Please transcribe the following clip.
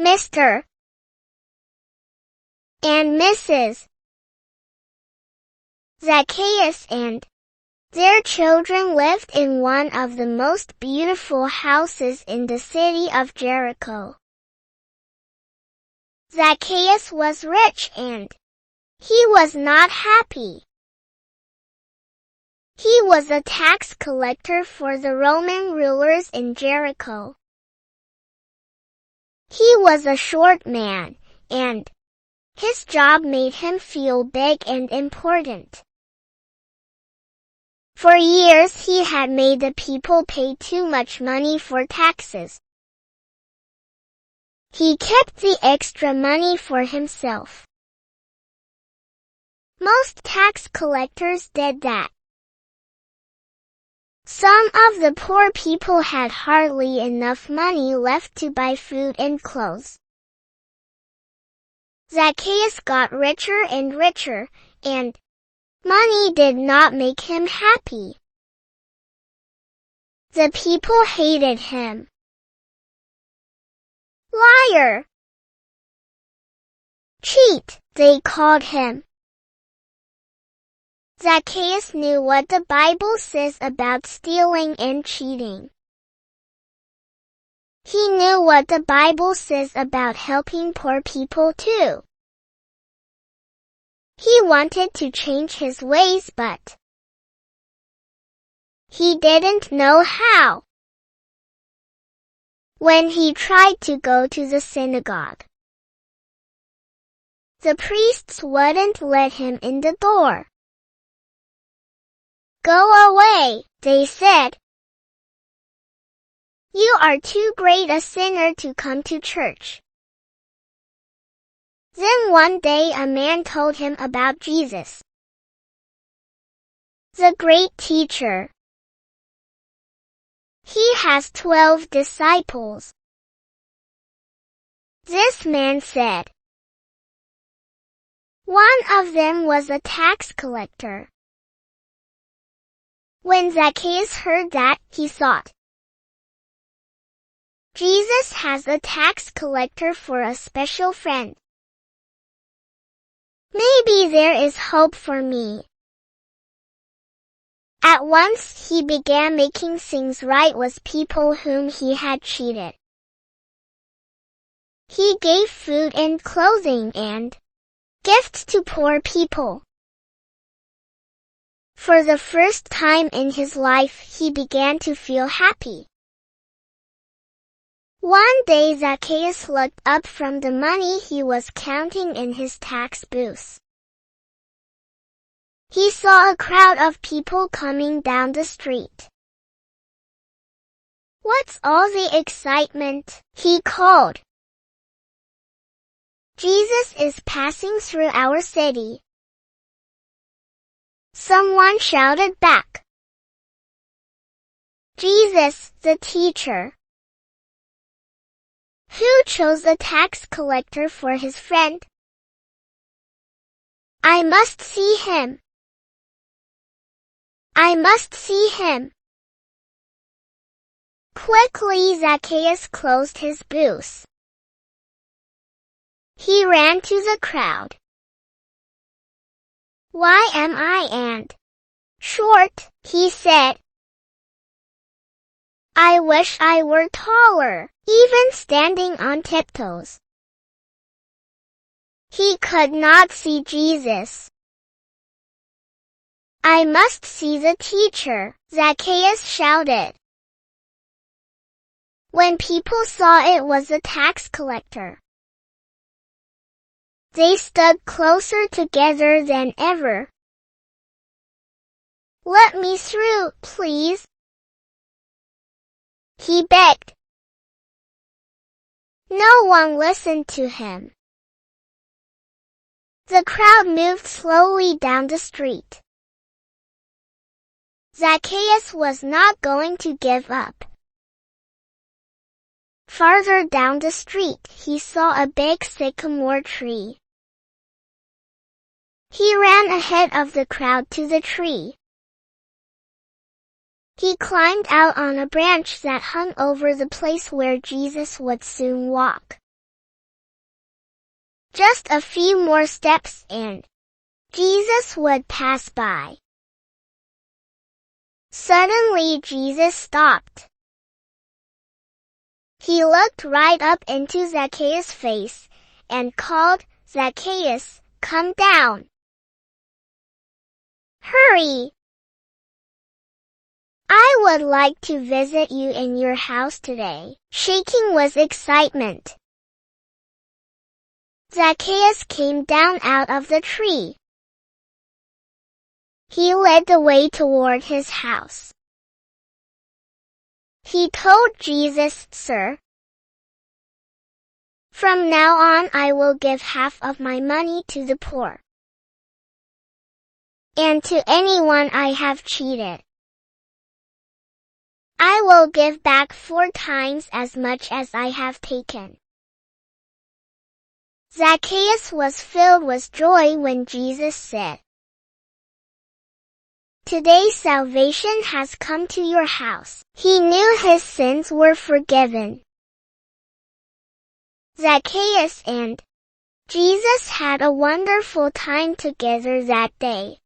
Mr. and Mrs. Zacchaeus and their children lived in one of the most beautiful houses in the city of Jericho. Zacchaeus was rich and he was not happy. He was a tax collector for the Roman rulers in Jericho. He was a short man, and his job made him feel big and important. For years he had made the people pay too much money for taxes. He kept the extra money for himself. Most tax collectors did that. Some of the poor people had hardly enough money left to buy food and clothes. Zacchaeus got richer and richer, and money did not make him happy. The people hated him. Liar! Cheat, they called him. Zacchaeus knew what the Bible says about stealing and cheating. He knew what the Bible says about helping poor people too. He wanted to change his ways, but he didn't know how. When he tried to go to the synagogue, the priests wouldn't let him in the door. Go away, they said. You are too great a sinner to come to church. Then one day a man told him about Jesus, the great teacher. He has 12 disciples. This man said. One of them was a tax collector. When Zacchaeus heard that, he thought, Jesus has a tax collector for a special friend. Maybe there is hope for me. At once he began making things right with people whom he had cheated. He gave food and clothing and gifts to poor people. For the first time in his life, he began to feel happy. One day Zacchaeus looked up from the money he was counting in his tax booth. He saw a crowd of people coming down the street. What's all the excitement? He called. Jesus is passing through our city. Someone shouted back. Jesus, the teacher. Who chose a tax collector for his friend? I must see him. I must see him. Quickly Zacchaeus closed his booth. He ran to the crowd. Why am I and short? He said. I wish I were taller, even standing on tiptoes. He could not see Jesus. I must see the teacher, Zacchaeus shouted. When people saw it was a tax collector, they stood closer together than ever. Let me through, please. He begged. No one listened to him. The crowd moved slowly down the street. Zacchaeus was not going to give up. Farther down the street, he saw a big sycamore tree. He ran ahead of the crowd to the tree. He climbed out on a branch that hung over the place where Jesus would soon walk. Just a few more steps and Jesus would pass by. Suddenly Jesus stopped. He looked right up into Zacchaeus' face and called, "Zacchaeus, come down. Hurry! I would like to visit you in your house today." Shaking with excitement, Zacchaeus came down out of the tree. He led the way toward his house. He told Jesus, "Sir, from now on I will give half of my money to the poor and to anyone I have cheated. I will give back 4 times as much as I have taken." Zacchaeus was filled with joy when Jesus said, "Today salvation has come to your house." He knew his sins were forgiven. Zacchaeus and Jesus had a wonderful time together that day.